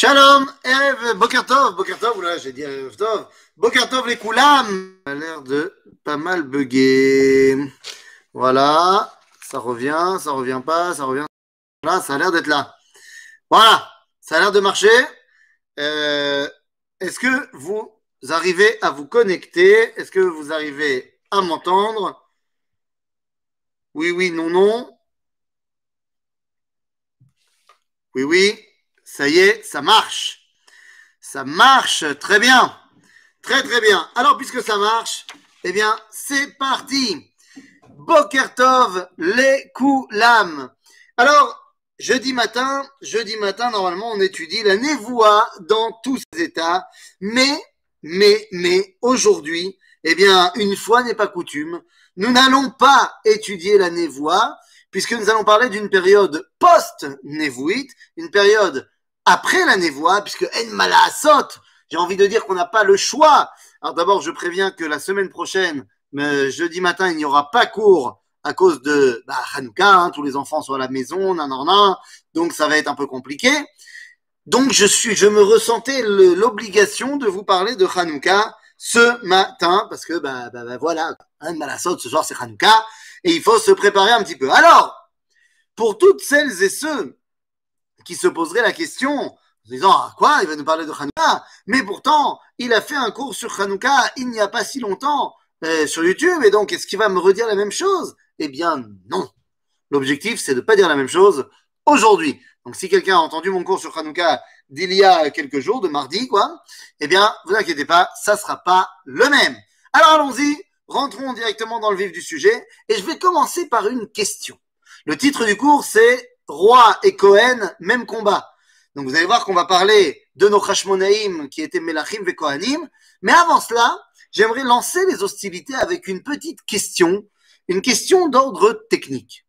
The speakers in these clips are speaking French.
Shalom, Erev, Boker Tov, oula, j'ai dit Erev Tov, Boker Tov les Koulam, ça a l'air de pas mal bugger. Voilà, ça revient pas, ça revient. Là, ça a l'air d'être là. Voilà, ça a l'air de marcher. Euh, Est-ce que vous arrivez à vous connecter? Est-ce que vous arrivez à m'entendre? Oui, oui, non, non. Oui, oui, ça y est, ça marche. Ça marche très bien. Très très bien. Alors puisque ça marche, eh bien c'est parti. Boker Tov, les Koulam. Alors jeudi matin normalement on étudie la névoie dans tous ses états, mais aujourd'hui, eh bien une fois n'est pas coutume, nous n'allons pas étudier la névoie puisque nous allons parler d'une période post-névouite, une période après la névoie, puisque En Malaasot, j'ai envie de dire qu'on n'a pas le choix. Alors d'abord, je préviens que la semaine prochaine, jeudi matin, il n'y aura pas cours à cause de Hanouka, hein, tous les enfants sont à la maison, nanana, donc ça va être un peu compliqué. Donc je me ressentais l'obligation de vous parler de Hanouka ce matin, parce que voilà, hein, Malassot, ce soir c'est Hanouka, et il faut se préparer un petit peu. Alors, pour toutes celles et ceux qui se poseraient la question, en disant ah, quoi, il va nous parler de Hanouka, mais pourtant, il a fait un cours sur Hanouka il n'y a pas si longtemps sur YouTube, et donc est-ce qu'il va me redire la même chose? Eh bien non. L'objectif, c'est de ne pas dire la même chose aujourd'hui. Donc si quelqu'un a entendu mon cours sur Hanouka d'il y a quelques jours, de mardi, quoi, eh bien, vous inquiétez pas, ça ne sera pas le même. Alors allons-y, rentrons directement dans le vif du sujet, et je vais commencer par une question. Le titre du cours, c'est Roi et Cohen, même combat. Donc vous allez voir qu'on va parler de nos Hashmonaïm qui étaient Melachim et Kohanim, mais avant cela, j'aimerais lancer les hostilités avec une petite question, une question d'ordre technique.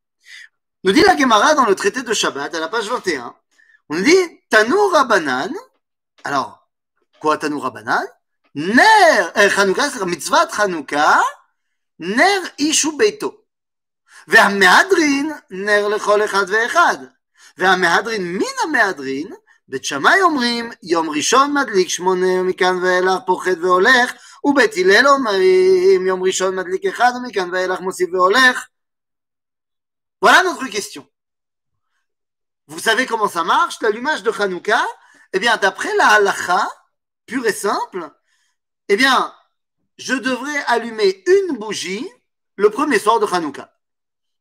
Nous dit la Gemara dans le traité de Shabbat, à la page 21, on nous dit Tanour Rabbanan. Alors, quoi Tanour Rabbanan? Ner, Chanukah, c'est mitzvah Chanukah, ner ishu beito. והמהדרין נר לכל אחד ואחד. והמהדרין מן המהדרין, בית שמאי אומרים יום ראשון מדליק 8 מכאן ואילך פוחד והולך, ובית הלל אומרים יום ראשון מדליק 1 ומכאן ואילך מוסיף והולך. Voilà notre question. Vous savez comment ça marche, l'allumage de Hanouka? Eh bien, d'après la halakha, pure et simple, eh bien, je devrais allumer une bougie le premier soir de Hanouka.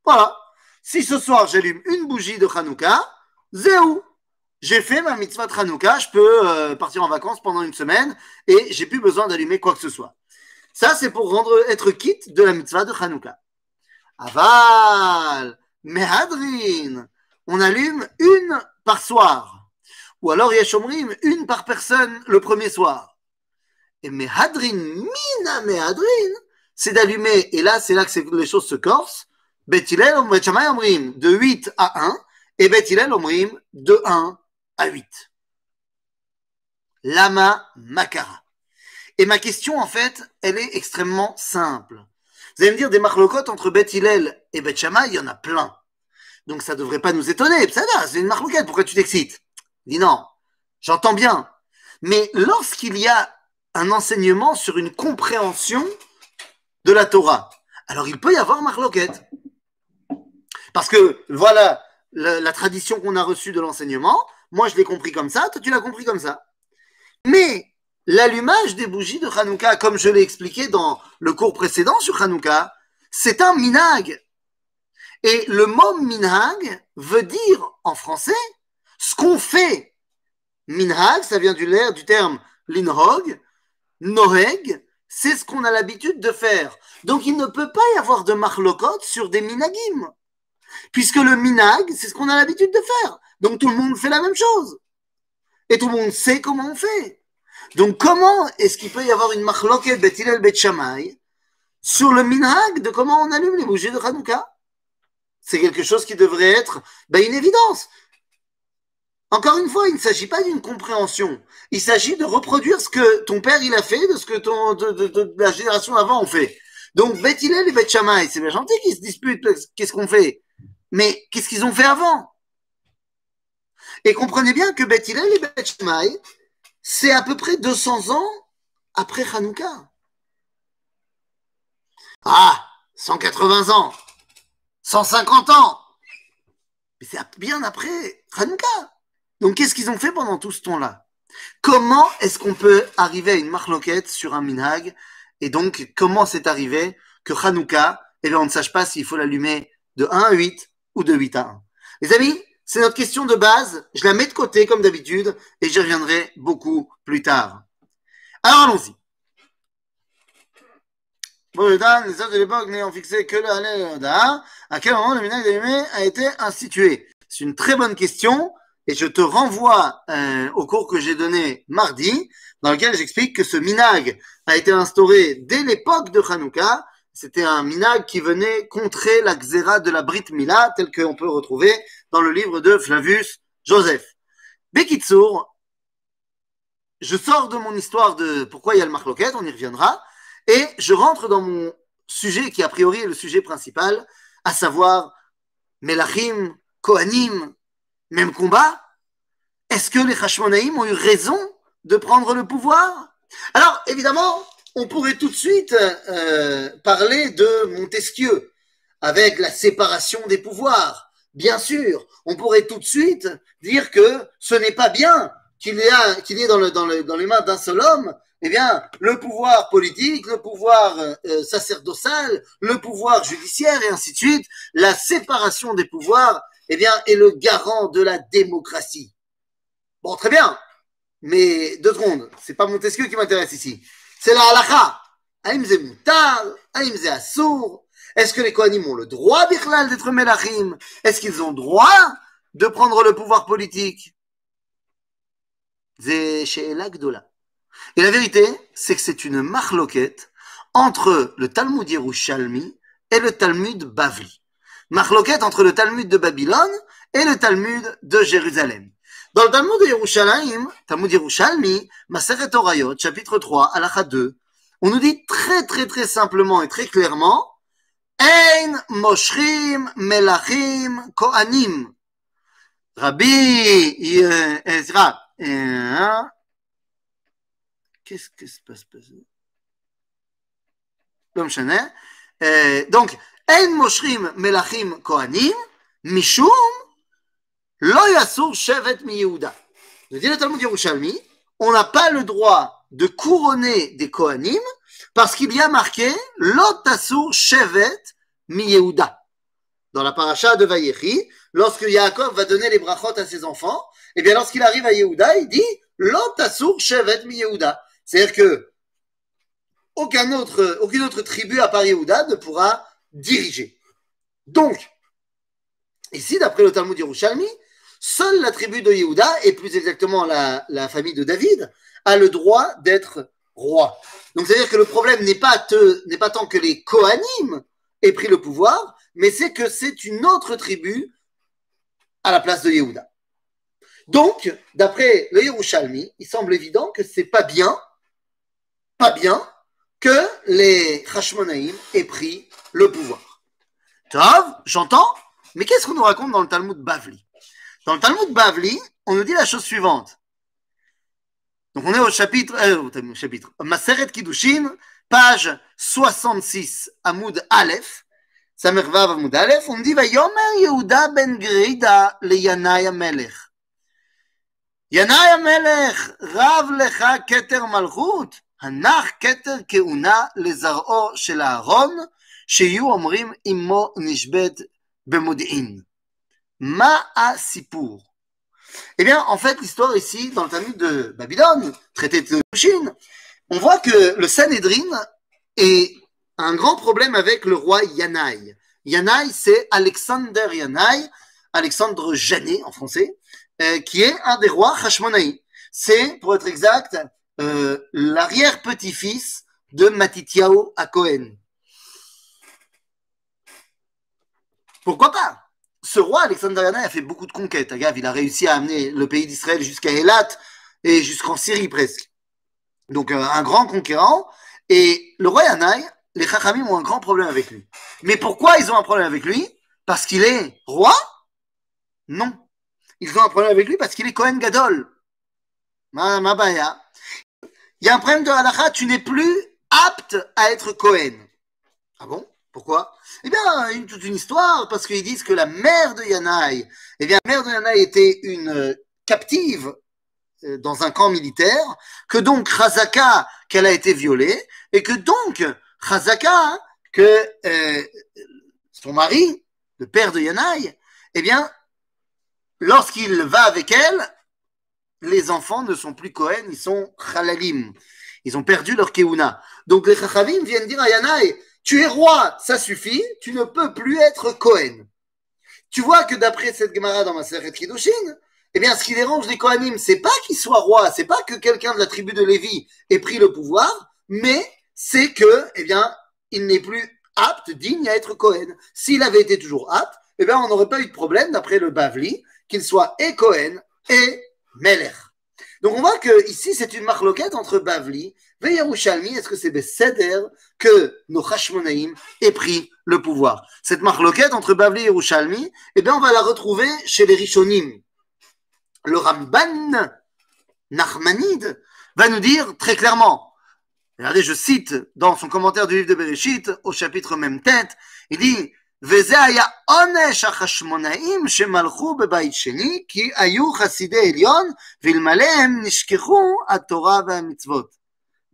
Voilà. Si ce soir j'allume une bougie de Hanouka, zéou. J'ai fait ma mitzvah de Hanouka, je peux partir en vacances pendant une semaine et j'ai plus besoin d'allumer quoi que ce soit. Ça, c'est pour être quitte de la mitzvah de Hanouka. Aval, mehadrin, on allume une par soir. Ou alors yeshomrim, une par personne le premier soir. Et mehadrin, mina mehadrin, c'est d'allumer, et là, c'est là que les choses se corsent. Bet Hillel, Bet Shammai omrim de 8 à 1 et Bet Hillel omrim de 1 à 8. Lama Makara. Et ma question, en fait, elle est extrêmement simple. Vous allez me dire, des marlocotes entre Bet Hillel et Bet Shammai, il y en a plein. Donc ça ne devrait pas nous étonner. C'est une marloquette, pourquoi tu t'excites? Il dit non, j'entends bien. Mais lorsqu'il y a un enseignement sur une compréhension de la Torah, alors il peut y avoir marloquette. Parce que voilà la tradition qu'on a reçue de l'enseignement. Moi, je l'ai compris comme ça, toi, tu l'as compris comme ça. Mais l'allumage des bougies de Hanouka, comme je l'ai expliqué dans le cours précédent sur Hanouka, c'est un minhag. Et le mot minhag veut dire en français ce qu'on fait. Minhag, ça vient du terme linhog, noheg, c'est ce qu'on a l'habitude de faire. Donc il ne peut pas y avoir de marlokot sur des minagim. Puisque le minag, c'est ce qu'on a l'habitude de faire. Donc tout le monde fait la même chose. Et tout le monde sait comment on fait. Donc comment est-ce qu'il peut y avoir une machloket Bet Hillel Bet Shammai sur le minag de comment on allume les bougies de Hanouka? C'est quelque chose qui devrait être une évidence. Encore une fois, il ne s'agit pas d'une compréhension. Il s'agit de reproduire ce que ton père il a fait, de ce que de la génération avant on fait. Donc Bet Hillel et Bet Shammai, c'est bien gentil qu'ils se disputent, qu'est-ce qu'on fait? Mais qu'est-ce qu'ils ont fait avant? Et comprenez bien que Beth Hillel et Beth Shammai, c'est à peu près 200 ans après Hanouka. Ah, 180 ans, 150 ans. Mais c'est bien après Hanouka. Donc qu'est-ce qu'ils ont fait pendant tout ce temps-là? Comment est-ce qu'on peut arriver à une marloquette sur un minhag? Et donc, comment c'est arrivé que Hanouka, eh bien, on ne sache pas s'il faut l'allumer de 1 à 8 ou de 8 à 1. Les amis, c'est notre question de base. Je la mets de côté comme d'habitude et j'y reviendrai beaucoup plus tard. Alors allons-y. Bon, les sages de l'époque n'ayant fixé que le Halel et le Hoda, à quel moment le minhag d'allumer a été institué? C'est une très bonne question. Et je te renvoie au cours que j'ai donné mardi, dans lequel j'explique que ce minhag a été instauré dès l'époque de Hanouka. C'était un minhag qui venait contrer la xéra de la Brit Mila, tel qu'on peut retrouver dans le livre de Flavius Joseph. Bekitsour, je sors de mon histoire de pourquoi il y a le marloquet, on y reviendra, et je rentre dans mon sujet qui a priori est le sujet principal, à savoir Melachim, Kohanim, même combat. Est-ce que les Hashmonaïm ont eu raison de prendre le pouvoir? Alors, évidemment, on pourrait tout de suite parler de Montesquieu, avec la séparation des pouvoirs. Bien sûr, on pourrait tout de suite dire que ce n'est pas bien qu'il y ait dans les mains d'un seul homme, eh bien, le pouvoir politique, le pouvoir sacerdotal, le pouvoir judiciaire, et ainsi de suite. La séparation des pouvoirs, eh bien, est le garant de la démocratie. Bon, très bien, mais 2 secondes, c'est pas Montesquieu qui m'intéresse ici. C'est la halakha. Aïm ze mutar, aïm ze assour. Est-ce que les Kohanim ont le droit, Bichlal, d'être Melachim? Est-ce qu'ils ont droit de prendre le pouvoir politique? Ze she'ela gdola. Et la vérité, c'est que c'est une marloquette entre le Talmud Yerushalmi et le Talmud Bavli. Marloquette entre le Talmud de Babylone et le Talmud de Jérusalem. Dans le Talmud de Yerushalayim, Talmud Yerushalmi, Maseret Horayot, chapitre 3, halakha 2, on nous dit très très très simplement et très clairement Ein moshrim melachim kohanim. Rabbi Ezra. Qu'est-ce que se passe? Non, je sais. Donc, Ein moshrim melachim kohanim, mishum Lo yasur shevet mi Yehuda. Je dis le Talmud Yerushalmi, on n'a pas le droit de couronner des Kohanim parce qu'il y a marqué Lo tasur shevet mi Yehuda. Dans la paracha de Vayechi, lorsque Yaakov va donner les brachot à ses enfants, et bien lorsqu'il arrive à Yehuda, il dit Lo tasur shevet mi Yehuda. C'est-à-dire que aucune autre tribu à part Yehuda ne pourra diriger. Donc, ici, d'après le Talmud Yerushalmi, seule la tribu de Yehuda, et plus exactement la famille de David, a le droit d'être roi. Donc c'est-à-dire que le problème n'est pas tant que les Kohanim aient pris le pouvoir, mais c'est que c'est une autre tribu à la place de Yehuda. Donc, d'après le Yerushalmi, il semble évident que c'est pas bien que les Hashmonaïm aient pris le pouvoir. Tov, j'entends, mais qu'est-ce qu'on nous raconte dans le Talmud Bavli? Dans le Talmud Bavli, on nous dit la chose suivante. Donc on est au chapitre Maseret Kiddushin, page 66, Amoud Aleph, Samer Vav Amoud Aleph, on dit Vayomer Yehuda ben Grida le Yanai Amelech. Yanai Amelech, Rav lecha keter malchut, hanach keter keuna lezar'o shel Aaron, sheyu omrim immo nishbet bemod'in. Ma'a Sipour. Eh bien, en fait, l'histoire ici, dans le Talmud de Babylone, traité de Chine, on voit que le Sanhédrin est un grand problème avec le roi Yanaï. Yanaï, c'est Alexander Yanaï, Alexandre Janet en français, qui est un des rois Hashmonaï. C'est, pour être exact, l'arrière-petit-fils de Matityahu à Cohen. Pourquoi pas? Ce roi, Alexander Yanaï, a fait beaucoup de conquêtes. Agave, il a réussi à amener le pays d'Israël jusqu'à Eilat et jusqu'en Syrie presque. Donc un grand conquérant. Et le roi Yanaï, les Chachamim ont un grand problème avec lui. Mais pourquoi ils ont un problème avec lui? Parce qu'il est roi? Non. ils ont un problème avec lui parce qu'il est Kohen Gadol. Ma baya. Il y a un problème de halakha, tu n'es plus apte à être Kohen. Ah bon? Pourquoi? Eh bien, toute une histoire, parce qu'ils disent que la mère de Yanaï, eh bien, la mère de Yanaï était une captive dans un camp militaire, que donc Chazaka, qu'elle a été violée, et que donc Chazaka, que son mari, le père de Yanaï, eh bien, lorsqu'il va avec elle, les enfants ne sont plus Kohen, ils sont Chalalim. Ils ont perdu leur Keuna. Donc les Chachamim viennent dire à Yanaï, tu es roi, ça suffit, tu ne peux plus être Kohen. Tu vois que d'après cette Gemara dans Masechet Kiddushin, eh bien, ce qui dérange les Kohanim, c'est pas qu'il soit roi, c'est pas que quelqu'un de la tribu de Lévi ait pris le pouvoir, mais c'est que, eh bien, il n'est plus apte, digne à être Kohen. S'il avait été toujours apte, eh bien, on n'aurait pas eu de problème, d'après le Bavli, qu'il soit et Kohen et Melech. Donc, on voit que ici, c'est une marloquette entre Bavli et Yerushalmi. Est-ce que c'est Besséder que nos Hashmonaïm aient pris le pouvoir? Cette marloquette entre Bavli et Yerushalmi, eh bien, on va la retrouver chez les Rishonim. Le Ramban Nachmanide va nous dire très clairement, regardez, je cite dans son commentaire du livre de Bereshit, au chapitre même tête, il dit וזה היה עונש החשמונאים שמלכו בבית שני כי היו חסידי עליון ואלמלא הם נשכחו התורה והמצוות.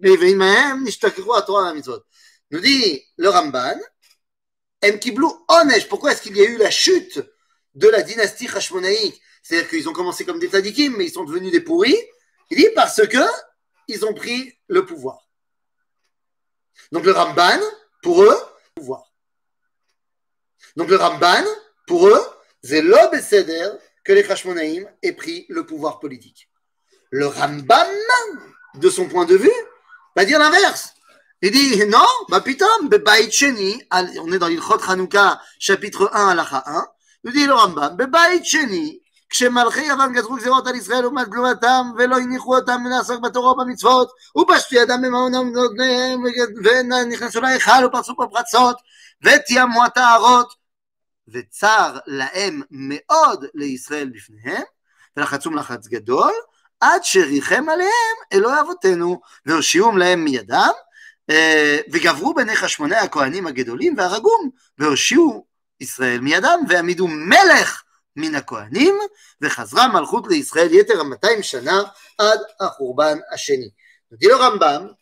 ואלמלא נשכחו התורה והמצוות. Nous dit le Ramban, הם קיבלו עונש. Pourquoi est-ce qu'il y a eu la chute de la dynastie hashmonaïque? C'est-à-dire qu'ils ont commencé comme des tzadikim, mais ils sont devenus des pourris. Il dit parce que ils ont pris le pouvoir. Donc le Ramban, pour eux, pouvoir. Donc le Ramban, pour eux, c'est l'obécéder que les Hashmonaïm aient pris le pouvoir politique. Le Rambam, de son point de vue, va dire l'inverse. Il dit non, bah pitam, bebaït sheni, on est dans l'Ilchot Hanouka, chapitre 1, halacha 1, nous dit le Rambam, bebaït sheni, כשמלכי יוון גזרו גזירות על ישראל לעומת גלומתם ולא הניחו אותם לעסוק בתורה ובמצוות ופשטו ידם במעונם ונכנסו להיכל ופרצו פה פרצות ותיאמו הטהרות וצר להם מאוד לישראל בפניהם ולחצו לחץ גדול עד שריחם עליהם אלוהי אבותינו והושיעום להם מידם וגברו בני חשמונאי הכהנים הגדולים והרגום והושיעו ישראל מידם והעמידו מלך מן הכהנים, וחזרה מלכות לישראל יתר 200 שנה עד החורבן השני. dit le Rambam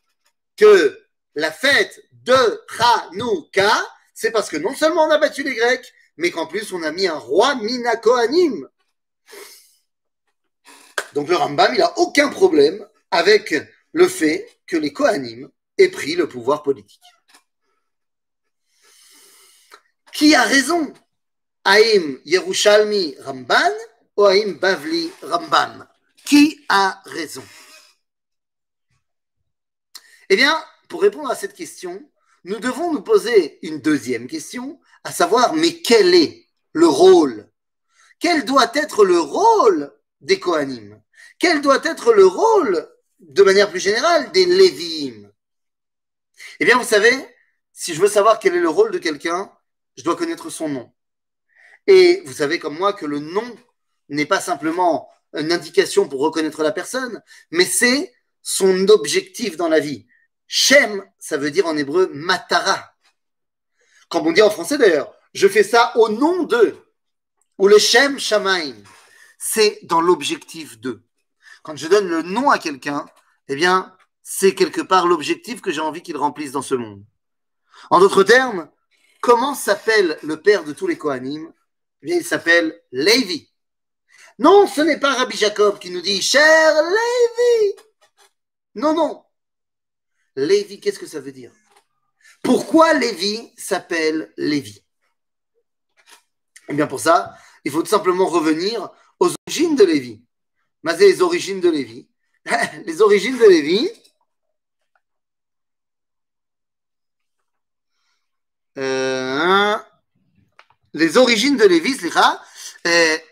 que la fête de Hanouka, c'est parce que non seulement on a battu les Grecs, mais qu'en plus on a mis un roi Mina Kohanim. Donc le Rambam, il n'a aucun problème avec le fait que les Kohanim aient pris le pouvoir politique. Qui a raison? Haïm Yerushalmi Ramban ou Haïm Bavli Rambam? Qui a raison? Eh bien, pour répondre à cette question, nous devons nous poser une deuxième question, à savoir, mais quel est le rôle? Quel doit être le rôle des Kohanim? Quel doit être le rôle, de manière plus générale, des Lévi'im? Eh bien, vous savez, si je veux savoir quel est le rôle de quelqu'un, je dois connaître son nom. Et vous savez comme moi que le nom n'est pas simplement une indication pour reconnaître la personne, mais c'est son objectif dans la vie. Shem, ça veut dire en hébreu matara. Comme on dit en français d'ailleurs, je fais ça au nom de, ou le Shem Shamaim, c'est dans l'objectif de. Quand je donne le nom à quelqu'un, eh bien, c'est quelque part l'objectif que j'ai envie qu'il remplisse dans ce monde. En d'autres termes, comment s'appelle le père de tous les Kohanim? Eh bien, il s'appelle Lévi. Non, ce n'est pas Rabbi Jacob qui nous dit « Cher Lévi ». Non, non. Lévi, qu'est-ce que ça veut dire? Pourquoi Lévi s'appelle Lévi? Eh bien, pour ça, il faut tout simplement revenir aux origines de Lévi. Mais c'est les origines de Lévi. Les origines de Lévi, les origines de Lévi,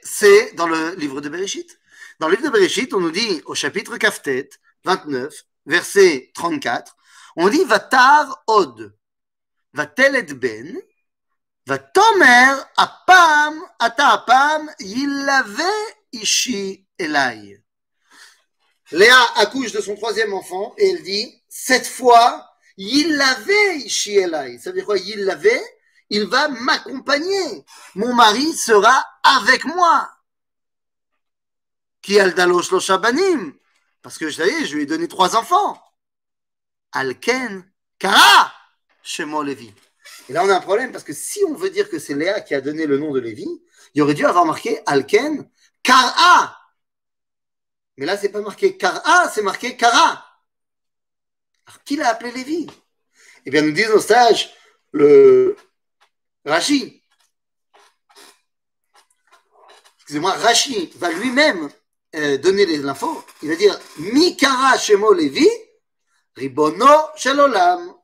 c'est dans le livre de Bereshit. Dans le livre de Bereshit, on nous dit au chapitre Kaftet, 29, verset 34, on dit Vatar od, Vatelet ben, Vatomer apam, ata apam, yilave ishi elai. Léa accouche de son troisième enfant et elle dit, cette fois, il l'avait ishi elai. Ça veut dire quoi? Il l'avait, il va m'accompagner. Mon mari sera avec moi. Qui aldalo shlosha banim. Parce que, ça y est, je lui ai donné 3 enfants. Alken, kara, shemo Lévi. Et là, on a un problème parce que si on veut dire que c'est Léa qui a donné le nom de Lévi, il aurait dû avoir marqué Alken, kara. Mais là, c'est pas marqué kara, c'est marqué kara. Alors, qui l'a appelé Lévi? Eh bien, nous disent nos sages, le Rashi. Excusez-moi, Rashi va lui-même donner les infos. Il va dire Mikara Shemo Lévi, Ribono Shelolam.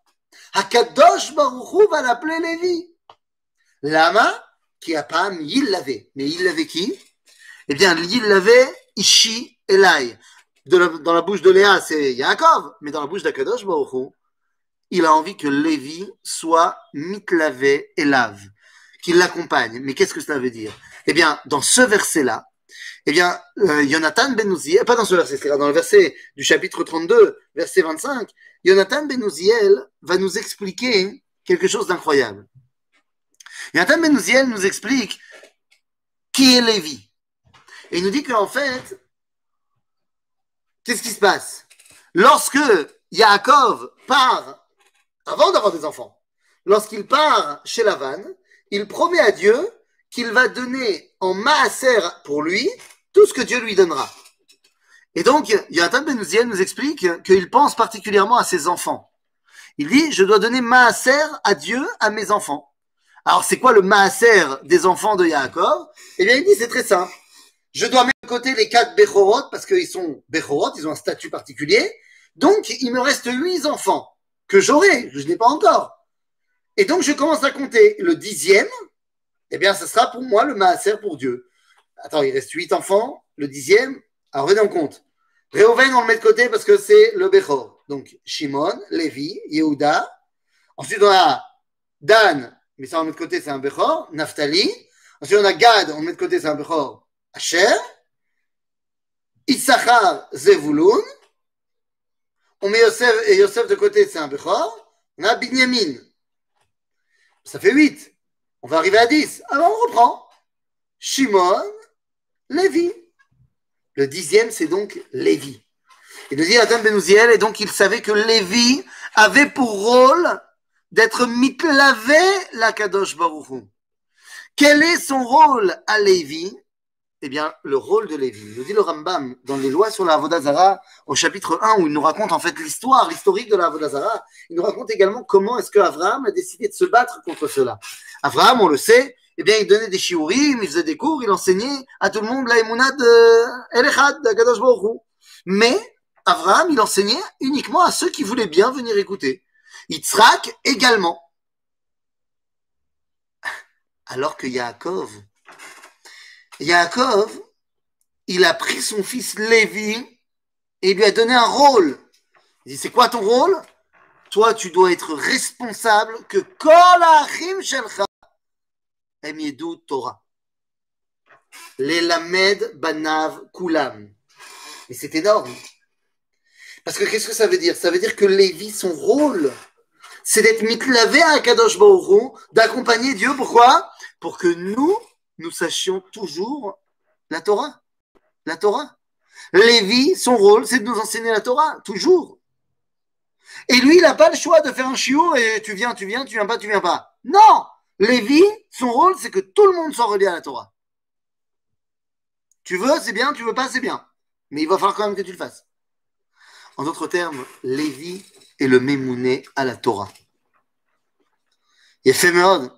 Hakadosh Baruch Hu va l'appeler Lévi. Lama, qui a pas il l'avait. Mais il l'avait qui? Eh bien, il l'avait Ishi Elai. Dans la bouche de Léa, c'est Yaakov, mais dans la bouche d'Akadosh Baruch Hu, il a envie que Lévi soit mitlavé Elav, qu'il l'accompagne. Mais qu'est-ce que cela veut dire? Eh bien, dans ce verset-là, eh bien, Yonatan ben Uziel, pas dans ce verset, c'est dans le verset du chapitre 32, verset 25, Yonatan ben Uziel va nous expliquer quelque chose d'incroyable. Yonatan ben Uziel nous explique qui est Lévi. Et il nous dit qu'en fait, qu'est-ce qui se passe? Lorsque Yaakov part, avant d'avoir des enfants, lorsqu'il part chez Lavan, il promet à Dieu qu'il va donner en maaser pour lui tout ce que Dieu lui donnera. Et donc, Yonatan ben Uziel nous explique qu'il pense particulièrement à ses enfants. Il dit, je dois donner maaser à Dieu, à mes enfants. Alors, c'est quoi le maaser des enfants de Yaakov? Eh bien, il dit, c'est très simple. Je dois mettre de côté les 4 Bechorot, parce qu'ils sont Bechorot, ils ont un statut particulier. Donc, il me reste 8 enfants que j'aurai, je n'ai pas encore. Et donc, je commence à compter le 10e, eh bien, ce sera pour moi le maaser pour Dieu. Attends, il reste 8 enfants, le 10e, alors venez en compte. Réhouven, on le met de côté parce que c'est le Bechor. Donc, Shimon, Lévi, Yehuda. Ensuite, on a Dan, mais ça on le met de côté, c'est un Bechor. Naphtali. Ensuite, on a Gad, on le met de côté, c'est un Bechor. Asher. Issachar, Zevulun. On met Yosef de côté, c'est un Bechor. On a Binyamin. Ça fait 8. On va arriver à 10. Alors, on reprend. Shimon, Lévi. Le 10e, c'est donc Lévi. Il nous dit Yonatan ben Uziel, et donc il savait que Lévi avait pour rôle d'être mitlavé la Kadosh Baruch Hu. Quel est son rôle à Lévi? Eh bien, le rôle de Lévi. Il nous dit le Rambam dans les lois sur la Avodah Zara, au chapitre 1, où il nous raconte en fait l'historique de la Avodah Zara. Il nous raconte également comment est-ce que Abraham a décidé de se battre contre cela. Abraham, on le sait, eh bien, il donnait des shiurim, il faisait des cours, il enseignait à tout le monde la émouna de El Echad, de Kadosh Baruch Hu. Mais Abraham, il enseignait uniquement à ceux qui voulaient bien venir écouter. Yitzhak également. Alors que Yaakov, il a pris son fils Lévi et il lui a donné un rôle. Il dit, c'est quoi ton rôle? Toi, tu dois être responsable que Kol Achim Shelcha Em Yedu Torah. L'Elamed Banav Kulam. Et c'est énorme. Parce que qu'est-ce que ça veut dire? Ça veut dire que Lévi, son rôle, c'est d'être mitlavé à Kadosh Baruch Hu, d'accompagner Dieu. Pourquoi? Pour que nous sachions toujours la Torah. La Torah. Lévi, son rôle, c'est de nous enseigner la Torah, toujours. Et lui, il n'a pas le choix de faire un chiour et tu viens, tu viens pas. Non! Lévi, son rôle, c'est que tout le monde soit relié à la Torah. Tu veux, c'est bien, tu veux pas, c'est bien. Mais il va falloir quand même que tu le fasses. En d'autres termes, Lévi est le mémouné à la Torah. יפה מאוד,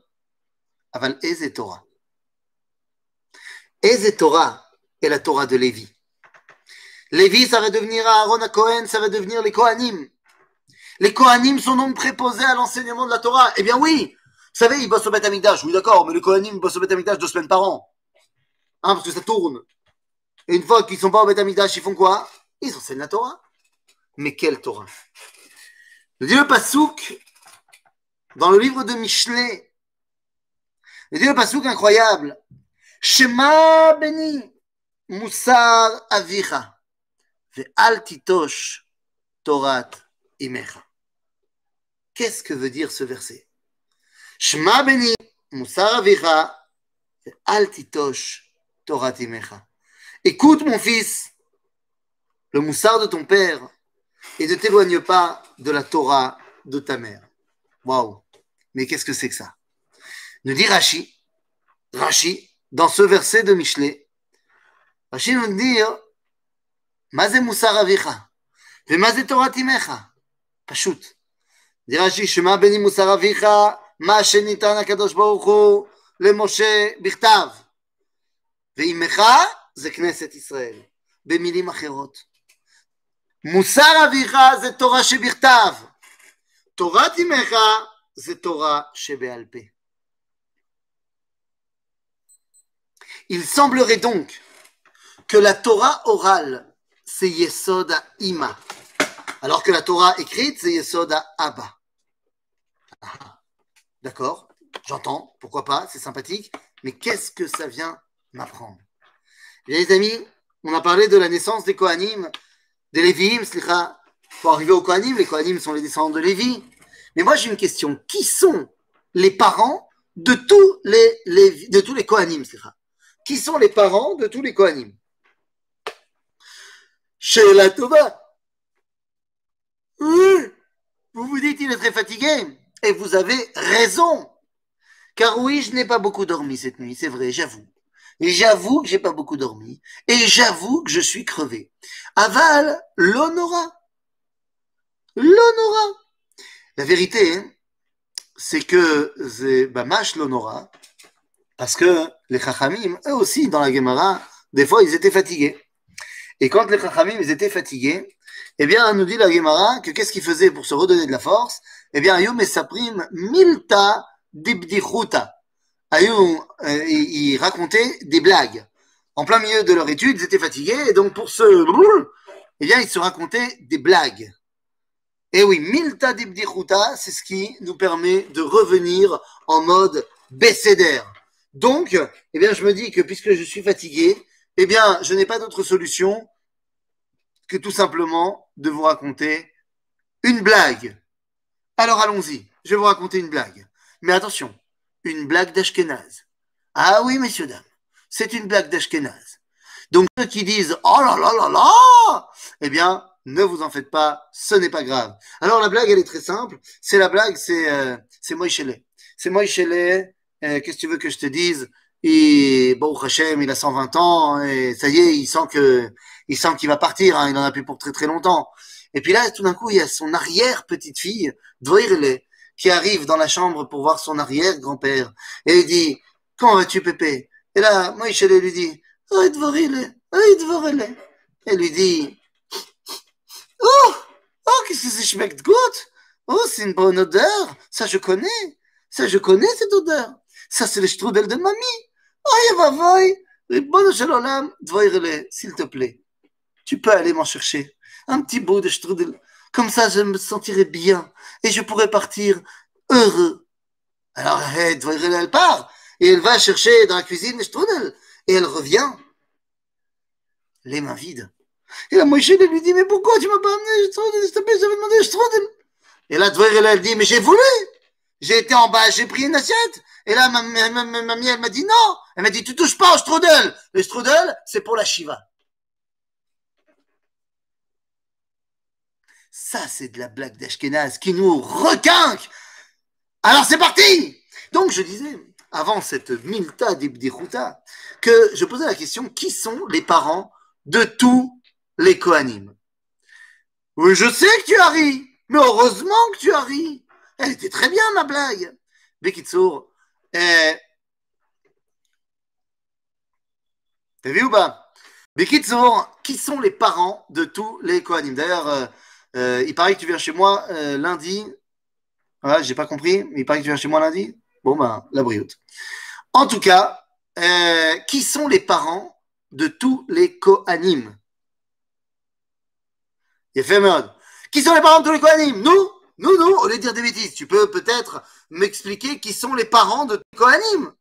אבל איזה תורה? איזה תורה est la Torah de Lévi? Lévi, ça va devenir Aaron à Cohen, ça va devenir les Kohanim. Les Kohanim sont donc préposés à l'enseignement de la Torah. Eh bien oui, vous savez, ils bossent au Beth Amikdash, oui d'accord, mais les Kohanim bossent au Beth Amikdash 2 semaines par an. Hein, parce que ça tourne. Et une fois qu'ils ne sont pas au Beth Amikdash, ils font quoi? Ils enseignent la Torah. Mais quelle Torah? Le dit le Passouk, dans le livre de Michelet, le dit le Passouk incroyable. Shema béni, Musar avicha ve'al titosh Torat imecha. Qu'est-ce que veut dire ce verset? Shema beni Musar avicha ve'al titosh Torat imecha. Écoute mon fils, le moussard de ton père, et ne t'éloigne pas de la Torah de ta mère. Waouh! Mais qu'est-ce que c'est que ça? Nous dit Rashi, dans ce verset de Michelet, Rashi nous dit, מה זה מוסר אביך? ומה זה תורת אמך? פשוט. dit Rashi, שמע בני מוסר אביך, מה שניתן הקדוש ברוך הוא למשה בכתב. ואמך זה כנסת ישראל. במילים אחרות. מוסר אביך זה תורה שבכתב. תורת אמך זה תורה שבעל פה. Il semblerait donc que la Torah orale, c'est Yesod Ima, alors que la Torah écrite, c'est Yesod Abba. D'accord, j'entends, pourquoi pas, c'est sympathique, mais qu'est-ce que ça vient m'apprendre? Les amis, on a parlé de la naissance des Kohanim, des Lévi'im, slicha. Pour arriver aux Kohanim, les Kohanim sont les descendants de Lévi. Mais moi j'ai une question, qui sont les parents de tous les Kohanim, slicha? Qui sont les parents de tous les Kohanim? Sheila Tova. Oui, vous vous dites il est très fatigué. Et vous avez raison. Car oui, je n'ai pas beaucoup dormi cette nuit, c'est vrai, j'avoue. Et j'avoue que j'ai pas beaucoup dormi. Et j'avoue que je suis crevé. Aval, l'honora. L'honora. La vérité, c'est que c'est Bamash l'honora. Parce que les Chachamim, eux aussi, dans la Gemara, des fois, ils étaient fatigués. Et quand les Chachamim, ils étaient fatigués, eh bien, nous dit la Gemara que qu'est-ce qu'ils faisaient pour se redonner de la force? Eh bien, Ayou Mesaprim Milta Dibdichuta. Ayou, ils racontaient des blagues. En plein milieu de leur étude, ils étaient fatigués, et donc pour eh bien, ils se racontaient des blagues. Et oui, Milta Dibdichuta, c'est ce qui nous permet de revenir en mode Besséder. Donc, eh bien, je me dis que puisque je suis fatigué, eh bien, je n'ai pas d'autre solution que tout simplement de vous raconter une blague. Alors allons-y, je vais vous raconter une blague. Mais attention, une blague d'Ashkenaz. Ah oui, messieurs, dames, c'est une blague d'Ashkenaz. Donc ceux qui disent « Oh là là là là !» eh bien, ne vous en faites pas, ce n'est pas grave. Alors la blague, elle est très simple. C'est la blague, c'est Moïchele. C'est Moïchele. Qu'est-ce que tu veux que je te dise? Et bon, Hachem, il a 120 ans et ça y est, il sent qu'il va partir. Hein, il en a plus pour très très longtemps. Et puis là, tout d'un coup, il y a son arrière petite fille, Dvoirele, qui arrive dans la chambre pour voir son arrière grand-père. Et il dit, comment vas-tu, Pépé? Et là, Moïchele lui dit, oh, Dvoirele, oh, Dvoirele. Elle lui dit, oh, qu'est-ce que c'est schmeckt gut? Oh, c'est une bonne odeur. Ça, je connais cette odeur. Ça, c'est le strudel de mamie. Aïe, vavoy, Ribono shel olam, Dvoirele, s'il te plaît, tu peux aller m'en chercher un petit bout de strudel. Comme ça, je me sentirai bien et je pourrai partir heureux. Alors, Dvoirele, elle part et elle va chercher dans la cuisine le strudel et elle revient les mains vides. Et la Moïse lui dit, mais pourquoi tu m'as pas amené le strudel? S'il te plaît, j'avais demandé le strudel. Et là, Dvoirele, elle dit, mais j'ai voulu. J'ai été en bas, j'ai pris une assiette. Et là, mamie, elle m'a dit non. Elle m'a dit, tu touches pas au strudel. Le strudel, c'est pour la Shiva. Ça, c'est de la blague d'Ashkenaz qui nous requinque. Alors, c'est parti. Donc, je disais, avant cette Milta d'Ibdichuta, que je posais la question, qui sont les parents de tous les Kohanim? Oui, je sais que tu as ri, mais heureusement que tu as ri. Elle était très bien, ma blague. Bekitsour, t'as vu ou pas? Bekitsour, qui sont les parents de tous les Kohanim? D'ailleurs, il paraît que tu viens chez moi lundi. Voilà, j'ai pas compris, mais il paraît que tu viens chez moi lundi. Bon, ben, la brioute. En tout cas, qui sont les parents de tous les Kohanim? Il fait mode. Qui sont les parents de tous les Kohanim? Nous, au lieu de dire des bêtises, tu peux peut-être m'expliquer qui sont les parents de Kohanim?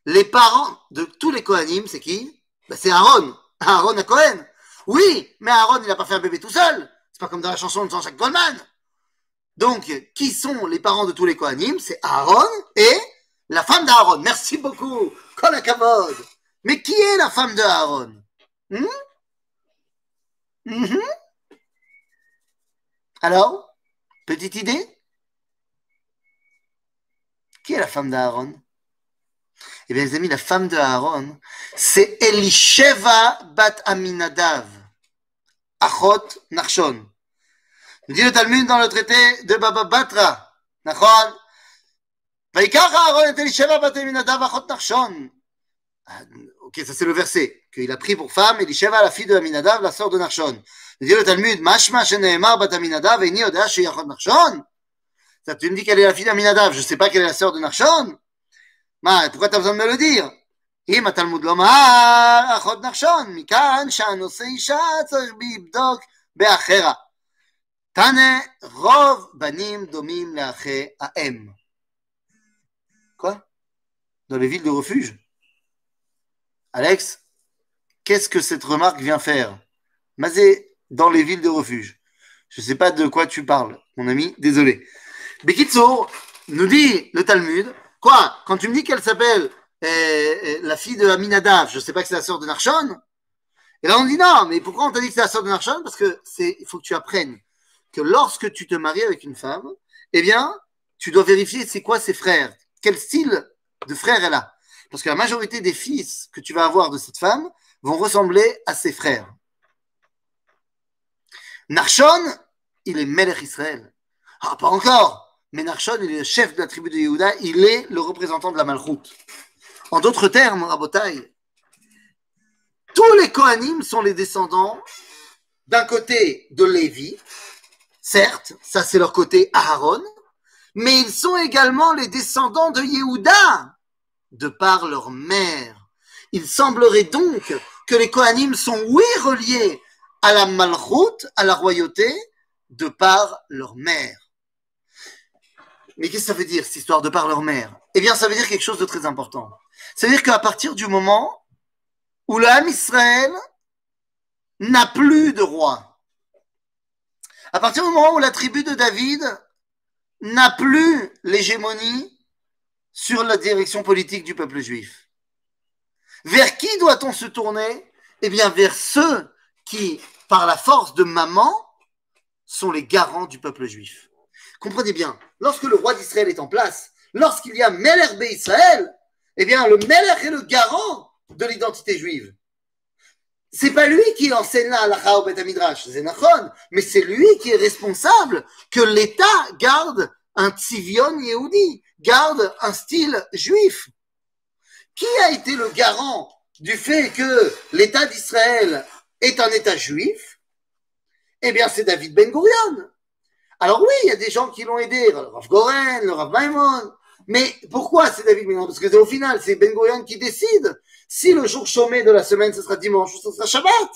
les parents de tous les Kohanim, c'est qui? Ben, c'est Aaron. Aaron à Cohen. Oui, mais Aaron, il n'a pas fait un bébé tout seul. C'est pas comme dans la chanson de Jean-Jacques Goldman. Donc, qui sont les parents de tous les Kohanim? C'est Aaron et la femme d'Aaron. Merci beaucoup. Kol hakavod. Mais qui est la femme de Aaron? Hmm? Mm-hmm. Alors, petite idée? Qui est la femme d'Aaron? Eh bien, les amis, la femme de Aaron, c'est Elisheva bat Aminadav, Achot Nachshon. Dit le Talmud dans le traité de Baba Batra, Nachon. Vaikach Aaron et Elisheva bat Aminadav, Achot Nachshon. Ok, ça c'est le verset qu'il a pris pour femme Elisheva, la fille de Aminadav, la sœur de Nachshon. Dit le Talmud, Mashma sheneemar bat Aminadav, Eini odea shei Achot Nachshon. Ça, tu me dis qu'elle est la fille d'Aminadav, je ne sais pas qu'elle est la sœur de Nachshon. pourquoi tu as besoin de me le dire? אם התלמוד לומר אחות נחשון, מכאן שהנושא אישה צריך לבדוק באחרה. תנא רוב בנים דומים לאחי האם. Quoi? Dans les villes de refuge? Alex, qu'est-ce que cette remarque vient faire? Mazé, dans les villes de refuge. Je ne sais pas de quoi tu parles, mon ami, désolé. Bekitsour, nous dit le Talmud, quoi? Quand tu me dis qu'elle s'appelle la fille de Aminadav, je ne sais pas que c'est la sœur de Nachshon. Et là on dit non, mais pourquoi on t'a dit que c'est la sœur de Nachshon? Parce que il faut que tu apprennes que lorsque tu te maries avec une femme, eh bien, tu dois vérifier c'est quoi ses frères, quel style de frère elle a. Parce que la majorité des fils que tu vas avoir de cette femme vont ressembler à ses frères. Nachshon, il est Melech Israël. Ah, pas encore. Mais Nachshon, il est le chef de la tribu de Yehuda, il est le représentant de la Malchoute. En d'autres termes, Rabotai, tous les Kohanim sont les descendants d'un côté de Lévi, certes, ça c'est leur côté Aaron, mais ils sont également les descendants de Yehuda, de par leur mère. Il semblerait donc que les Kohanim sont, oui, reliés à la Malchoute, à la royauté, de par leur mère. Mais qu'est-ce que ça veut dire, cette histoire de par leur mère? Eh bien, ça veut dire quelque chose de très important. Ça veut dire qu'à partir du moment où l'âme Israël n'a plus de roi, à partir du moment où la tribu de David n'a plus l'hégémonie sur la direction politique du peuple juif, vers qui doit-on se tourner? Eh bien, vers ceux qui, par la force de maman, sont les garants du peuple juif. Comprenez bien, lorsque le roi d'Israël est en place, lorsqu'il y a Melech Israël, eh bien, le Melech est le garant de l'identité juive. C'est pas lui qui enseigne la halakha au Beth Midrash, c'est Nachon, mais c'est lui qui est responsable que l'État garde un tzivion yehudi, garde un style juif. Qui a été le garant du fait que l'État d'Israël est un État juif? Eh bien, c'est David Ben Gurion. Alors oui, il y a des gens qui l'ont aidé, le Rav Goren, le Rav Maimon. Mais pourquoi c'est David Ben Gurion? Parce que au final, c'est Ben Gurion qui décide si le jour chômé de la semaine, ce sera dimanche ou ce sera Shabbat.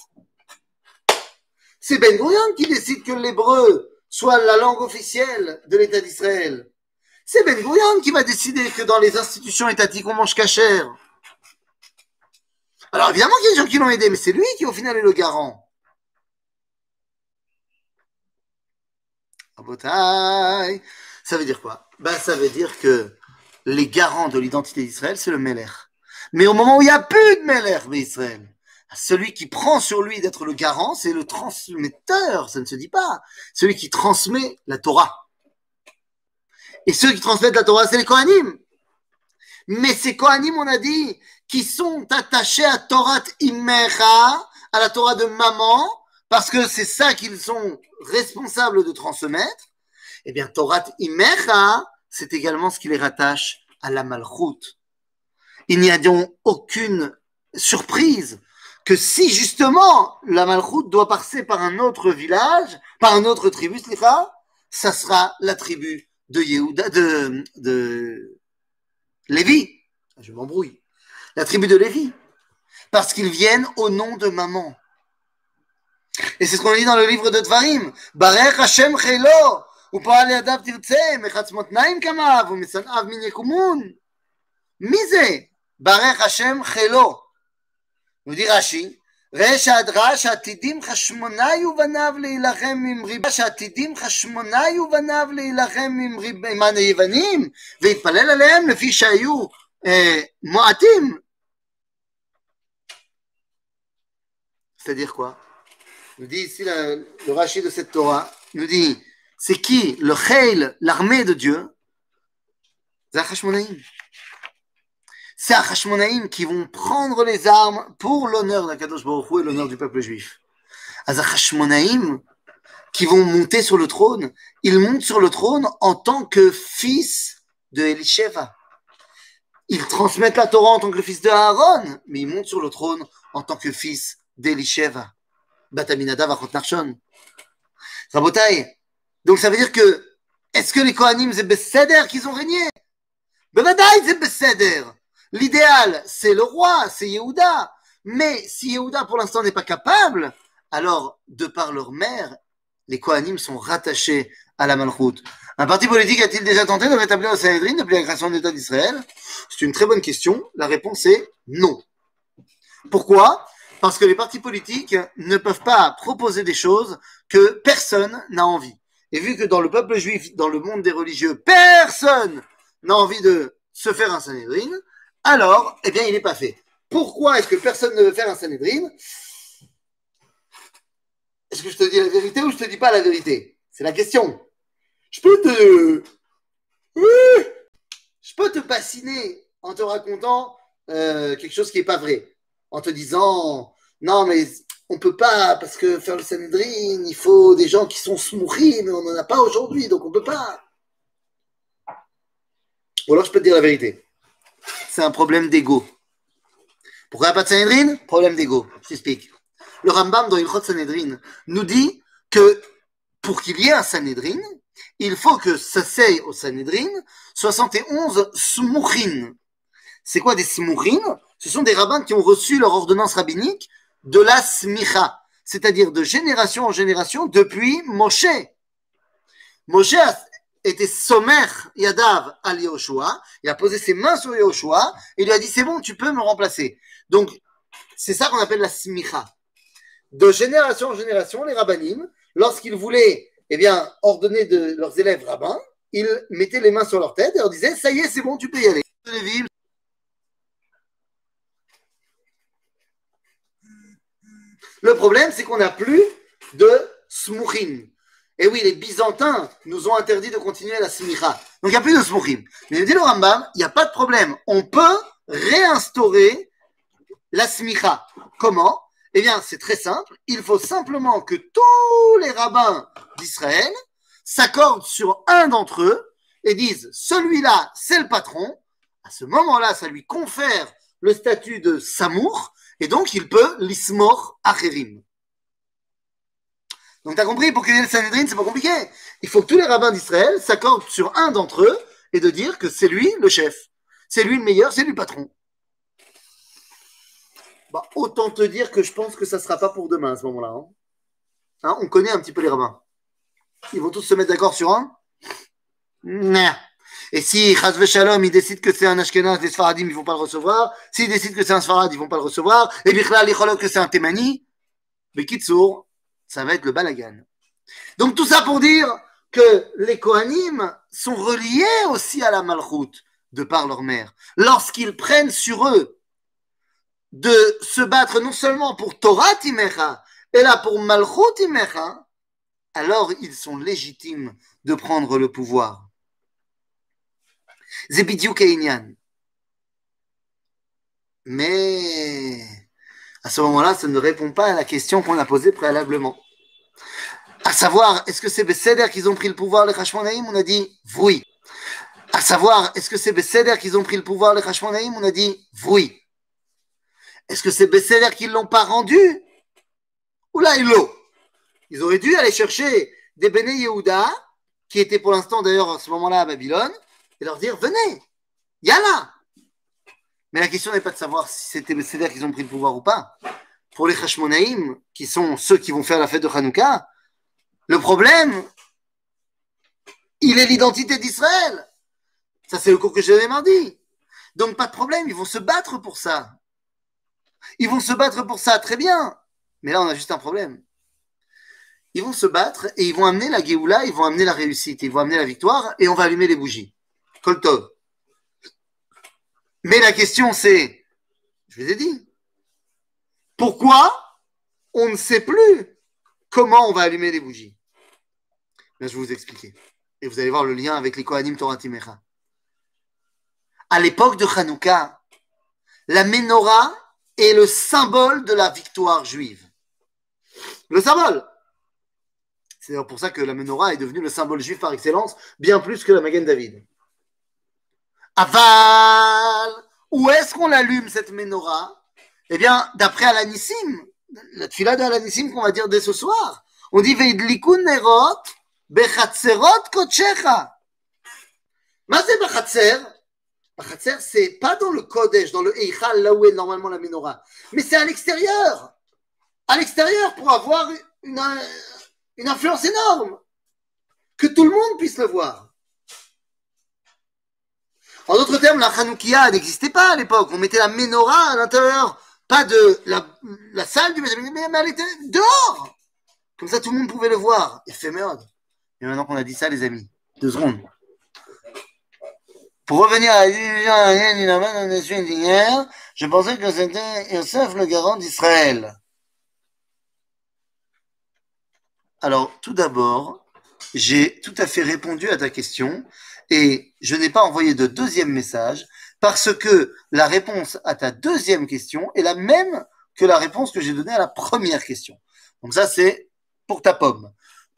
C'est Ben Gurion qui décide que l'hébreu soit la langue officielle de l'État d'Israël. C'est Ben Gurion qui va décider que dans les institutions étatiques, on mange cachère. Alors évidemment qu'il y a des gens qui l'ont aidé, mais c'est lui qui au final est le garant. Ça veut dire quoi? Ça veut dire que les garants de l'identité d'Israël, c'est le Melech. Mais au moment où il n'y a plus de Melech d'Israël, celui qui prend sur lui d'être le garant, c'est le transmetteur, ça ne se dit pas. Celui qui transmet la Torah. Et ceux qui transmettent la Torah, c'est les Kohanim. Mais ces Kohanim, on a dit, qui sont attachés à Torah Imecha, à la Torah de maman, parce que c'est ça qu'ils sont responsables de transmettre, eh bien, Torah Imecha, c'est également ce qui les rattache à la Malchoute. Il n'y a donc aucune surprise que si justement la Malchoute doit passer par un autre village, par un autre tribu, ça sera la tribu de Yehuda, de Lévi. Je m'embrouille. La tribu de Lévi. Parce qu'ils viennent au nom de maman. Et c'est ce qu'on dit dans le livre de Dvarim. Barech Hashem Chelo, ופועל לידיו תרצה, מחץ מותניים כמיו, ומשנאיו מן יקומון. מי זה? Barech Hashem Chelo. Nous dit Rashi, Resh Adra Shatidim Chashmonai Uvanav Leilachem im Riba Shatidim Chashmonai Uvanav Leilachem im Riba Iman Yevanim Veitpalel Alehem Lefi Shayu Moatim. C'est-à-dire quoi? Nous dit ici le Rashi de cette Torah, nous dit, c'est qui le Cheil, l'armée de Dieu? C'est Hashmonaïm. C'est Hashmonaïm qui vont prendre les armes pour l'honneur d'Akadosh Baruch Hu et l'honneur du peuple juif. Az Hashmonaïm qui vont monter sur le trône, ils montent sur le trône en tant que fils de Elisheva. Ils transmettent la Torah en tant que fils de Aaron, mais ils montent sur le trône en tant que fils d'Elisheva. Bataminadav Achot Nachshon. Rabotai. Donc ça veut dire que, est-ce que les Kohanim, c'est Besséder qu'ils ont régné? Bevadaï, c'est Besséder. L'idéal, c'est le roi, c'est Yehuda. Mais si Yehuda, pour l'instant, n'est pas capable, alors, de par leur mère, les Kohanim sont rattachés à la Malchut. Un parti politique a-t-il déjà tenté de rétablir le Sanhédrin depuis la création de l'État d'Israël? C'est une très bonne question. La réponse est non. Pourquoi? Parce que les partis politiques ne peuvent pas proposer des choses que personne n'a envie. Et vu que dans le peuple juif, dans le monde des religieux, personne n'a envie de se faire un Sanhédrin, alors, eh bien, il n'est pas fait. Pourquoi est-ce que personne ne veut faire un Sanhédrin? Est-ce que je te dis la vérité ou je te dis pas la vérité? C'est la question. Je peux te bassiner en te racontant quelque chose qui n'est pas vrai. En te disant, non, mais on peut pas, parce que faire le Sanhédrin, il faut des gens qui sont smouchis, mais on n'en a pas aujourd'hui, donc on peut pas. Ou alors je peux te dire la vérité. C'est un problème d'ego. Pourquoi il n'y a pas de Sanhédrin? Problème d'ego. Je t'explique. Le Rambam dans Ilchot Sanhédrin nous dit que pour qu'il y ait un Sanhédrin, il faut que s'asseye au Sanhédrin 71 smouchim. C'est quoi des smouchim? Ce sont des rabbins qui ont reçu leur ordonnance rabbinique de la smicha, c'est-à-dire de génération en génération depuis Moshe. Moshe était sommer Yadav al Yehoshua, il a posé ses mains sur Yehoshua et il lui a dit c'est bon, tu peux me remplacer. Donc c'est ça qu'on appelle la smicha. De génération en génération, les rabbanim, lorsqu'ils voulaient ordonner de leurs élèves rabbins, ils mettaient les mains sur leur tête et leur disaient ça y est, c'est bon, tu peux y aller. Le problème, c'est qu'on n'a plus de smouchim. Et oui, les Byzantins nous ont interdit de continuer la smicha. Donc, il n'y a plus de smouchim. Mais il dit le Rambam, il n'y a pas de problème. On peut réinstaurer la smicha. Comment? Eh bien, c'est très simple. Il faut simplement que tous les rabbins d'Israël s'accordent sur un d'entre eux et disent, celui-là, c'est le patron. À ce moment-là, ça lui confère le statut de samour. Et donc, il peut l'ismor acherim. Donc, tu as compris, pour qu'il y ait le Sanhédrin, c'est pas compliqué. Il faut que tous les rabbins d'Israël s'accordent sur un d'entre eux et de dire que c'est lui le chef. C'est lui le meilleur, c'est lui le patron. Bah, autant te dire que je pense que ça ne sera pas pour demain à ce moment-là. Hein, on connaît un petit peu les rabbins. Ils vont tous se mettre d'accord sur un? Non. Et si Chaz Veshalom, ils décident que c'est un Ashkenaz, les Sfaradim, ils ne vont pas le recevoir. S'ils décident que c'est un Sfarad, ils ne vont pas le recevoir. Et Bichlal, ils que c'est un Temani. Mais Kitsour, ça va être le balagan. Donc tout ça pour dire que les Kohanim sont reliés aussi à la Malchut de par leur mère. Lorsqu'ils prennent sur eux de se battre non seulement pour Torah Timecha, et là pour Malchut Timecha, alors ils sont légitimes de prendre le pouvoir. C'est bidiouk Inyan. Mais à ce moment-là, ça ne répond pas à la question qu'on a posée préalablement. À savoir, est-ce que c'est Besséder qu'ils ont pris le pouvoir, les Hashmonaïm? On a dit oui. À savoir, est-ce que c'est Besséder qu'ils ont pris le pouvoir, les Hashmonaïm? On a dit oui. Est-ce que c'est Besséder qu'ils ne l'ont pas rendu? Ou là, ils auraient dû aller chercher des Béné Yehuda, qui étaient pour l'instant d'ailleurs à ce moment-là à Babylone, et leur dire, venez, yalla. Mais la question n'est pas de savoir si c'était Besséder qu'ils ont pris le pouvoir ou pas. Pour les Hashmonaïm, qui sont ceux qui vont faire la fête de Hanouka, le problème, il est l'identité d'Israël. Ça, c'est le cours que j'avais mardi. Donc pas de problème, ils vont se battre pour ça. Ils vont se battre pour ça, très bien. Mais là, on a juste un problème. Ils vont se battre et ils vont amener la Géoula, ils vont amener la réussite, ils vont amener la victoire et on va allumer les bougies. Koltov. Mais la question c'est, je vous ai dit, pourquoi on ne sait plus comment on va allumer les bougies? Là, je vais vous expliquer. Et vous allez voir le lien avec les Kohanim Torah Timecha. À l'époque de Hanouka, la menorah est le symbole de la victoire juive. Le symbole. C'est d'ailleurs pour ça que la menorah est devenue le symbole juif par excellence, bien plus que la Magen David. Aval, où est-ce qu'on allume cette menorah? Eh bien, d'après Alanissim, la tfila de Alanissim qu'on va dire dès ce soir, on dit Veidlikun nerot bechatserot kochecha. Ma c'est bachatser? Bachatser, c'est pas dans le Kodesh, dans le Eichal, là où est normalement la menorah, mais c'est à l'extérieur. À l'extérieur pour avoir une influence énorme. Que tout le monde puisse le voir. En d'autres termes, la Hanoukia n'existait pas à l'époque. On mettait la menorah à l'intérieur, pas de la salle du mais elle était dehors. Comme ça, tout le monde pouvait le voir. Éphémère. Et maintenant qu'on a dit ça, les amis, 2 secondes. Pour revenir à la je pensais que c'était Yosef, le garant d'Israël. Alors, tout d'abord, j'ai tout à fait répondu à ta question et je n'ai pas envoyé de deuxième message parce que la réponse à ta deuxième question est la même que la réponse que j'ai donnée à la première question. Donc ça, c'est pour ta pomme.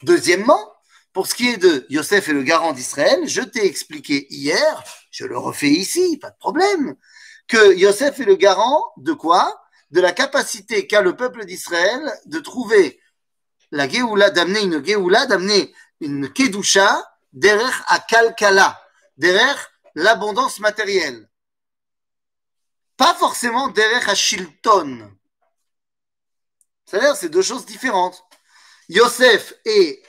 Deuxièmement, pour ce qui est de Yosef et le garant d'Israël, je t'ai expliqué hier, je le refais ici, pas de problème, que Yosef est le garant de quoi? De la capacité qu'a le peuple d'Israël de trouver la Géoula, d'amener une Géoula, d'amener une Kedusha derrière à Kalkala, derrière l'abondance matérielle. Pas forcément derrière à Shilton. C'est-à-dire, c'est 2 choses différentes. Yosef est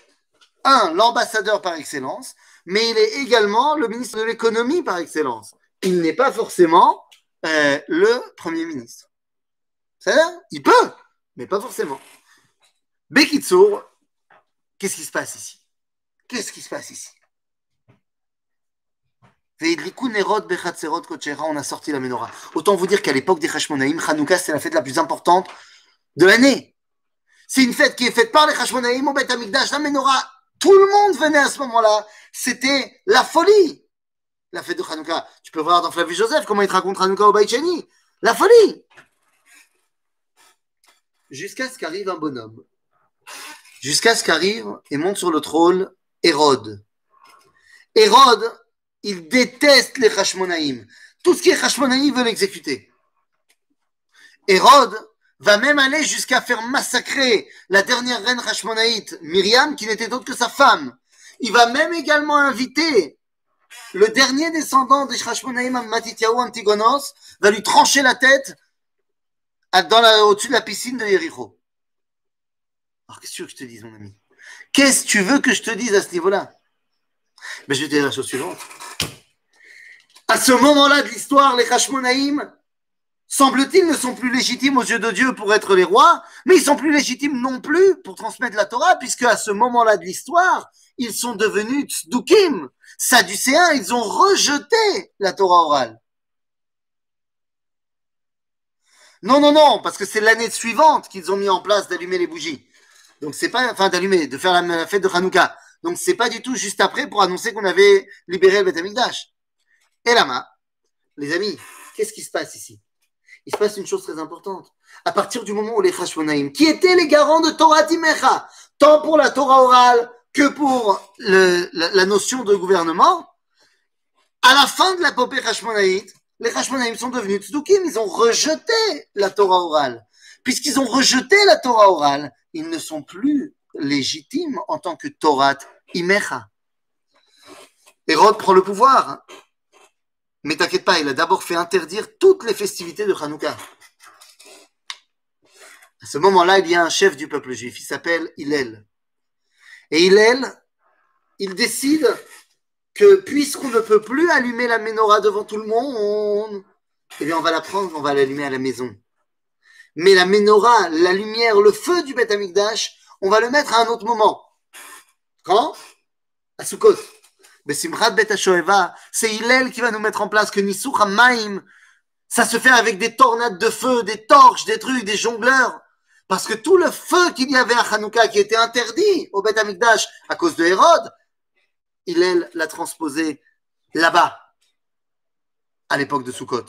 l'ambassadeur par excellence, mais il est également le ministre de l'économie par excellence. Il n'est pas forcément le premier ministre. C'est-à-dire, il peut, mais pas forcément. Bekitsour, qu'est-ce qui se passe ici? Qu'est-ce qui se passe ici? On a sorti la menorah. Autant vous dire qu'à l'époque des Hashmonaïm, Hanouka, c'est la fête la plus importante de l'année. C'est une fête qui est faite par les Hashmonaïm au Beth Amikdash, la menorah. Tout le monde venait à ce moment-là. C'était la folie. La fête de Hanouka. Tu peux voir dans Flavie Joseph comment il te raconte Hanouka au Beit Sheni. La folie. Jusqu'à ce qu'arrive un bonhomme. Jusqu'à ce qu'arrive et monte sur le trône Hérode. Hérode, il déteste les Hashmonaïm. Tout ce qui est Hashmonaïm, il veut l'exécuter. Hérode va même aller jusqu'à faire massacrer la dernière reine Hashmonaïte, Myriam, qui n'était autre que sa femme. Il va même également inviter le dernier descendant des Hashmonaïm, Matityahu Antigonos, va lui trancher la tête au-dessus de la piscine de Yericho. Alors, qu'est-ce que tu veux que je te dise, mon ami? Qu'est-ce que tu veux que je te dise à ce niveau-là? Mais je vais te dire la chose suivante. À ce moment-là de l'histoire, les Hashmonaïm, semble-t-il, ne sont plus légitimes aux yeux de Dieu pour être les rois, mais ils sont plus légitimes non plus pour transmettre la Torah, puisque à ce moment-là de l'histoire, ils sont devenus tzdukim, sadducéens, ils ont rejeté la Torah orale. Non, non, non, parce que c'est l'année suivante qu'ils ont mis en place d'allumer les bougies. Donc c'est pas, enfin d'allumer, de faire la fête de Hanouka. Donc c'est pas du tout juste après pour annoncer qu'on avait libéré le Beth Amikdash. Et là, les amis, qu'est-ce qui se passe ici? Il se passe une chose très importante. À partir du moment où les Hashmonaïm, qui étaient les garants de Torah Timecha, tant pour la Torah orale que pour la notion de gouvernement, à la fin de l'épopée Hashmonaïte, les Hashmonaïm sont devenus tzdukim, ils ont rejeté la Torah orale. Puisqu'ils ont rejeté la Torah orale, ils ne sont plus légitimes en tant que Torah Imecha. Hérode prend le pouvoir. Mais t'inquiète pas, il a d'abord fait interdire toutes les festivités de Hanouka. À ce moment-là, il y a un chef du peuple juif, il s'appelle Hillel. Et Hillel, il décide que puisqu'on ne peut plus allumer la menorah devant tout le monde, eh bien on va la prendre, on va l'allumer à la maison. Mais la menorah, la lumière, le feu du Beth Amikdash, on va le mettre à un autre moment. Quand? À Sukkot. Mais Simchat Bet HaShoeva, c'est Hillel qui va nous mettre en place que Nisuch HaMaim, ça se fait avec des tornades de feu, des torches, des trucs, des jongleurs. Parce que tout le feu qu'il y avait à Hanouka qui était interdit au Beth Amikdash à cause de Hérode, Hillel l'a transposé là-bas, à l'époque de Sukkot.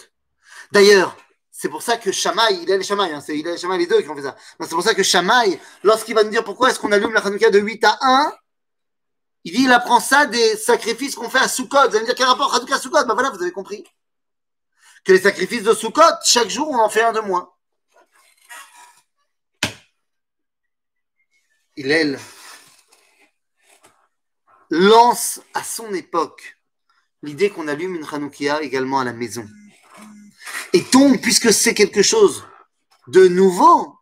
D'ailleurs, c'est pour ça que Shammai, Hillel et Shammai, c'est Hillel et Shammai les deux qui ont fait ça. C'est pour ça que Shammai, lorsqu'il va nous dire pourquoi est-ce qu'on allume la Hanouka de 8 à 1, il dit il apprend ça des sacrifices qu'on fait à Sukkot. Vous allez me dire quel rapport Hanouka à Sukkot? Ben voilà, vous avez compris. Que les sacrifices de Sukkot, chaque jour, on en fait un de moins. Hillel lance à son époque l'idée qu'on allume une Hanoukia également à la maison. Et donc, puisque c'est quelque chose de nouveau,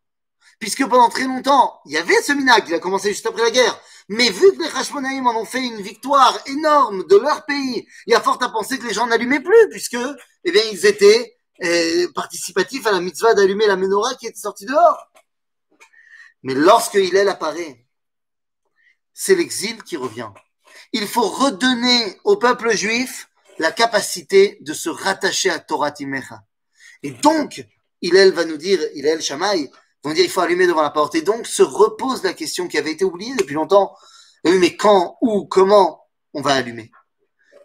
puisque pendant très longtemps, il y avait ce minhag, il a commencé juste après la guerre, mais vu que les Hashmonaïm en ont fait une victoire énorme de leur pays, il y a fort à penser que les gens n'allumaient plus, puisque, eh bien, ils étaient participatifs à la mitzvah d'allumer la menorah qui était sortie dehors. Mais lorsque Hillel apparaît, c'est l'exil qui revient. Il faut redonner au peuple juif la capacité de se rattacher à Torah Timecha. Et donc, Hillel va nous dire, Hillel, Shammai, vont dire il faut allumer devant la porte. Et donc se repose la question qui avait été oubliée depuis longtemps. Oui, mais quand, où, comment on va allumer?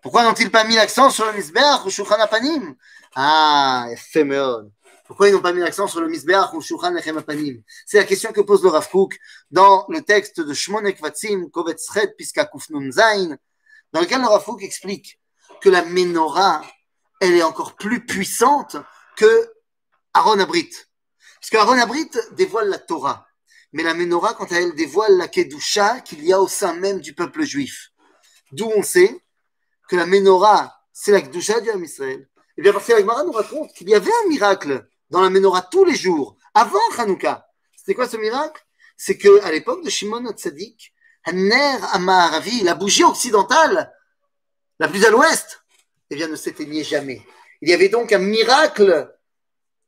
Pourquoi n'ont-ils pas mis l'accent sur le Mizbeach ou Shulchan Apanim? Ah, éphémère. Pourquoi ils n'ont pas mis l'accent sur le Mizbeach ou Shulchan Lechem Apanim? C'est la question que pose le Rav Kook dans le texte de Shmonek Vatzim, Kovetz Chet, Piska Kuf Nun Zayin, dans lequel le Rav Kook explique que la menorah, elle est encore plus puissante que Aaron Abrit. Parce qu'Aaron Abrit dévoile la Torah. Mais la menorah, quant à elle, dévoile la Kedusha qu'il y a au sein même du peuple juif. D'où on sait que la menorah, c'est la Kedusha du Ham Israël. Et bien parce que la Gemara nous raconte qu'il y avait un miracle dans la menorah tous les jours, avant Hanouka. C'était quoi ce miracle? C'est qu'à l'époque de Shimon Hatzadik, Haner Amaharavi, la bougie occidentale, la plus à l'ouest, eh bien ne s'éteignait jamais. Il y avait donc un miracle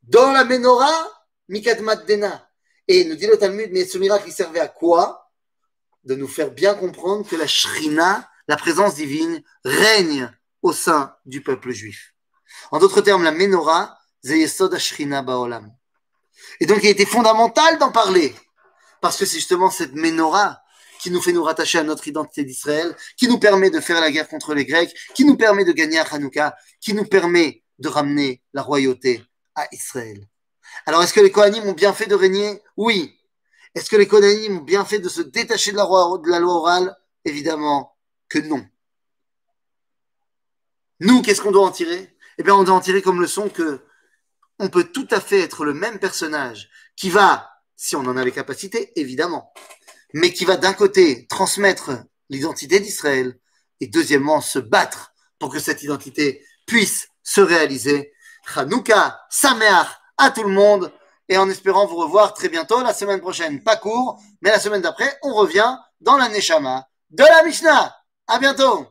dans la menorah, Mikadmat Dena. Et nous dit le Talmud, mais ce miracle, il servait à quoi? De nous faire bien comprendre que la Shrina, la présence divine, règne au sein du peuple juif. En d'autres termes, la menorah, c'est Yesod HaShrina Ba'olam. Et donc, il était fondamental d'en parler. Parce que c'est justement cette menorah qui nous fait nous rattacher à notre identité d'Israël, qui nous permet de faire la guerre contre les Grecs, qui nous permet de gagner à Hanouka, qui nous permet de ramener la royauté à Israël. Alors, est-ce que les Kohanim ont bien fait de régner? Oui. Est-ce que les Kohanim ont bien fait de se détacher de la loi orale? Évidemment que non. Nous, qu'est-ce qu'on doit en tirer? Eh bien, on doit en tirer comme leçon que on peut tout à fait être le même personnage qui va, si on en a les capacités, évidemment, mais qui va d'un côté transmettre l'identité d'Israël et deuxièmement se battre pour que cette identité puisse se réaliser. Hanouka, Sameach à tout le monde et en espérant vous revoir très bientôt la semaine prochaine. Pas court, mais la semaine d'après, on revient dans la Neshama de la Mishnah. À bientôt!